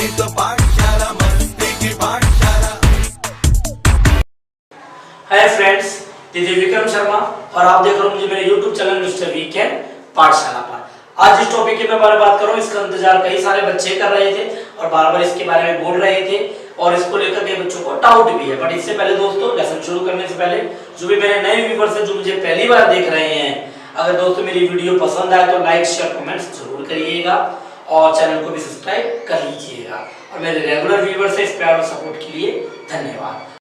तो पाठशाला मस्ती की पाठशाला। Hi friends, this is Vikram Sharma और आप देख रहे हो मुझे मेरे YouTube चैनल मिस्टर वीकेंड पाठशाला पर। आज इस टॉपिक के बारे में बात कर रहा हूँ। इसका इंतजार कई सारे बच्चे कर रहे थे और बार-बार इसके बारे में बोल रहे थे और इसको लेकर के बच्चों को डाउट भी है। बट इससे पहले दोस्तों, लेसन शुरू करने से पहले जो भी मेरे नए व्यूअर्स हैं जो मुझे पहली बार देख रहे हैं, अगर दोस्तों मेरी वीडियो पसंद आए तो लाइक शेयर कमेंट्स जरूर करिएगा और चैनल को भी सब्सक्राइब कर लीजिएगा। और मेरे रेगुलर व्यूअर्स हैं, इस प्यार और सपोर्ट के लिए धन्यवाद।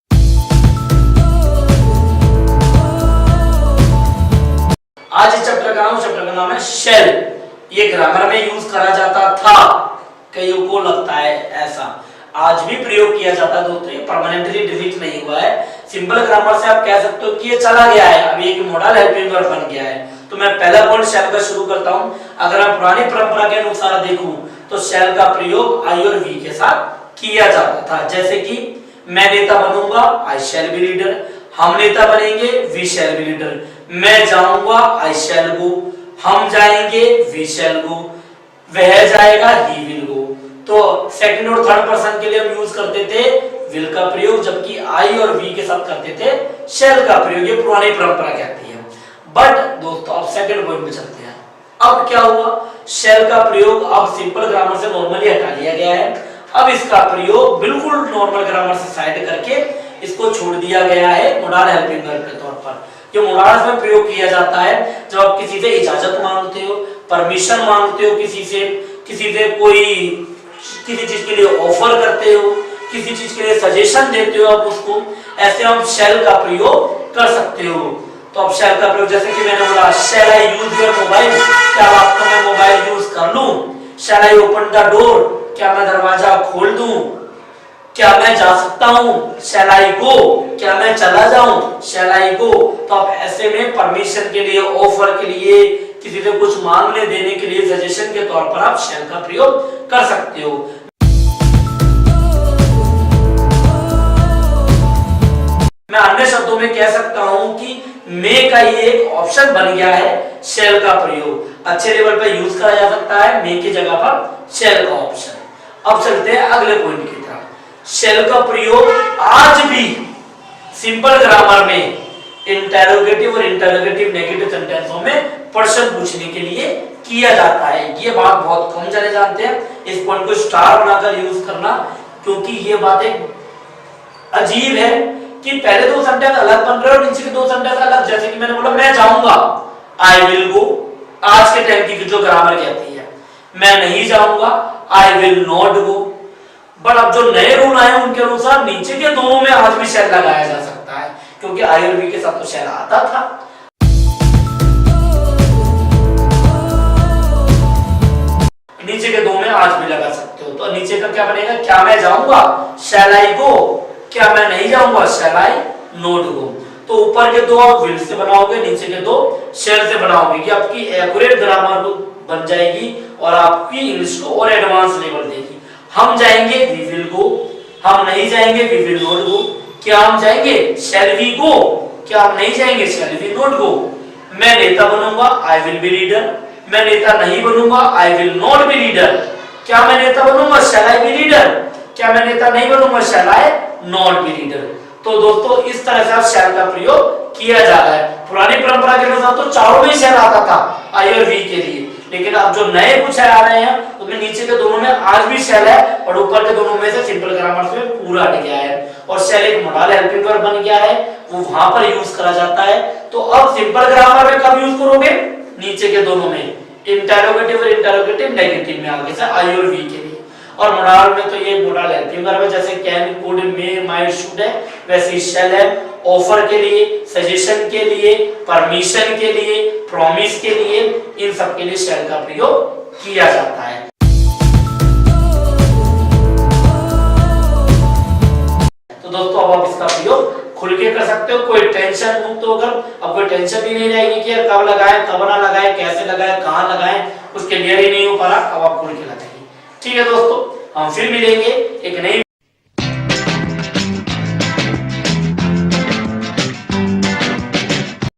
आज इस चैप्टर का नाम है शेल। ये ग्रामर में यूज करा जाता था, कईयों को लगता है ऐसा, आज भी प्रयोग किया जाता है दोस्तों। ये परमानेंटली डिलीट नहीं हुआ है। सिंपल ग्रामर से आप कह सकते हो कि ये चला गया है, अभी एक मॉडल हेल्पिंग वर्ब बन गया है। तो मैं पहला पॉइंट शेल का शुरू करता हूं। अगर मैं पुरानी परंपरा के अनुसार देखूं तो शेल का प्रयोग आई और वी के साथ किया जाता था। जैसे कि मैं नेता बनूंगा, आई शैल बी लीडर। हम नेता बनेंगे, वी शैल बी लीडर। मैं जाऊंगा, आई शैल गो। हम जाएंगे, वी शैल गो। वह जाएगा, ही विल गो। तो सेकंड और थर्ड पर्सन के लिए हम यूज करते थे विल का प्रयोग, जबकि आई और वी के साथ करते थे शैल का प्रयोग। ये पुरानी परंपरा कहती है। बट दोस्तों अब सेकंड पॉइंट पे चलते हैं। अब क्या हुआ, शैल का प्रयोग अब सिंपल ग्रामर से नॉर्मली हटा लिया गया है। अब इसका प्रयोग बिल्कुल नॉर्मल ग्रामर से साइड करके इसको छोड़ दिया गया है मोडाल हेल्पिंग वर्ब के तौर पर। ये मोडाल में प्रयोग किया जाता है जब आप किसी से इजाजत मांगते हो, परमिशन मांगते हो, किसी से कोई किसी चीज के लिए ऑफर करते हो, किसी चीज के लिए सजेशन देते हो आप उसको, ऐसे हम शैल का प्रयोग कर सकते हो। तो अब शैल का प्रयोग जैसे कि मैंने बोला, शैल आई यूज योर मोबाइल, क्या वास्तव में मोबाइल यूज कर लूं? शैल आई ओपन द डोर, क्या मैं दरवाजा खोल दूं? क्या मैं जा सकता हूं? शैल आई गो, क्या मैं चला जाऊं? शैल आई गो। तो आप ऐसे में परमिशन के लिए, ऑफर के लिए, किसी से कुछ मांगने देने के लिए सजेशन के तौर पर आप शैल का प्रयोग कर सकते हो। मैं अन्य शब्दों में कह सकता हूं कि मे का ये एक ऑप्शन बन गया है शैल का प्रयोग। अच्छे लेवल पर यूज करा जा सकता है मे की जगह पर शैल का ऑप्शन। अब चलते हैं अगले पॉइंट की तरफ। शैल का प्रयोग आज भी सिंपल ग्रामर में इंटेरोगेटिव और इंटेरोगेटिव नेगेटिव सेंटेंसों में प्रश्न पूछने के लिए किया जाता है। ये बात बहुत कम जने जानते हैं। इस पॉइंट को स्टार बनाकर यूज करना, क्योंकि ये बात एक अजीब है कि पहले दो सेंटेंस अलग बन रहे हैं और नीचे के दो सेंटेंस अलग। जैसे कि मैंने बोला मैं जाऊंगा, आई विल गो, आज के टाइम की जो ग्रामर कहती है। मैं नहीं जाऊंगा, I will not go. But अब जो नए रूल आए उनके अनुसार नीचे के दोनों में आज भी शैल लगाया जा सकता है, क्योंकि आई और वी के साथ तो शैल आता था। नीचे के दो में आज भी लगा सकते हो। तो नीचे का क्या बनेगा, क्या मैं जाऊंगा, शैल आई गो, क्या मैं नहीं जाऊंगा, शैल आई नॉट गो। तो ऊपर के दो आप विल से बनाओगे, नीचे के दो शैल से बनाओगे। ये आपकी एक्यूरेट ग्रामर बन जाएगी और आपकी इंग्लिश को और एडवांस लेवल देगी। हम जाएंगे, वी विल गो। हम नहीं जाएंगे, वी विल नॉट गो। क्या हम जाएंगे, शैल वी गो। क्या हम नहीं जाएंगे, शैल वी नॉट गो। मैं नेता बनूंगा, आई विल बी लीडर। मैं नेता नहीं बनूंगा, I will not be leader. क्या मैं नेता बनूंगा, शैल आई बी लीडर। क्या मैं नेता नहीं बनूंगा, शैल आई नॉट बी लीडर। तो दोस्तों इस तरह से शैल का प्रयोग किया जा रहा है। पुरानी परंपरा के अनुसार तो चारों में शैल आता था आई और वी के लिए, लेकिन अब जो नए कुछ आ रहे हैं उसमें नीचे के दोनों में आज भी शैल है और ऊपर के दोनों में से सिंपल ग्रामर से पूरा हट गया है और शैल एक मॉडल हेल्पिंग वर्ब बन गया है, वो वहां पर यूज करा जाता है। तो अब सिंपल ग्रामर में कब यूज करोगे, नीचे के दोनों में, इंटेरोगेटिव और इंटेरोगेटिव नेगेटिव में आगे से आई और वी के लिए। और मॉडल में तो ये मॉडल हेल्पिंग वर्ब है, जैसे can, could, may, might, should है, वैसे शैल है ऑफर के लिए, सजेशन के लिए, परमिशन के लिए, प्रॉमिस के लिए, इन सब के लिए शैल का प्रयोग किया जाता है। तो दोस्तों अब आप इसका प्रयोग खुल के कर सकते हो, कोई टेंशन मुक्त होकर। अब कोई टेंशन भी नहीं रहेगी कि यार कब लगाए, कब ना लगाए, कैसे लगाए, कहां लगाए, कुछ क्लियर ही नहीं हो पा रहा। अब आप खुल के लगाएंगे। ठीक है दोस्तों, हम फिर मिलेंगे एक नई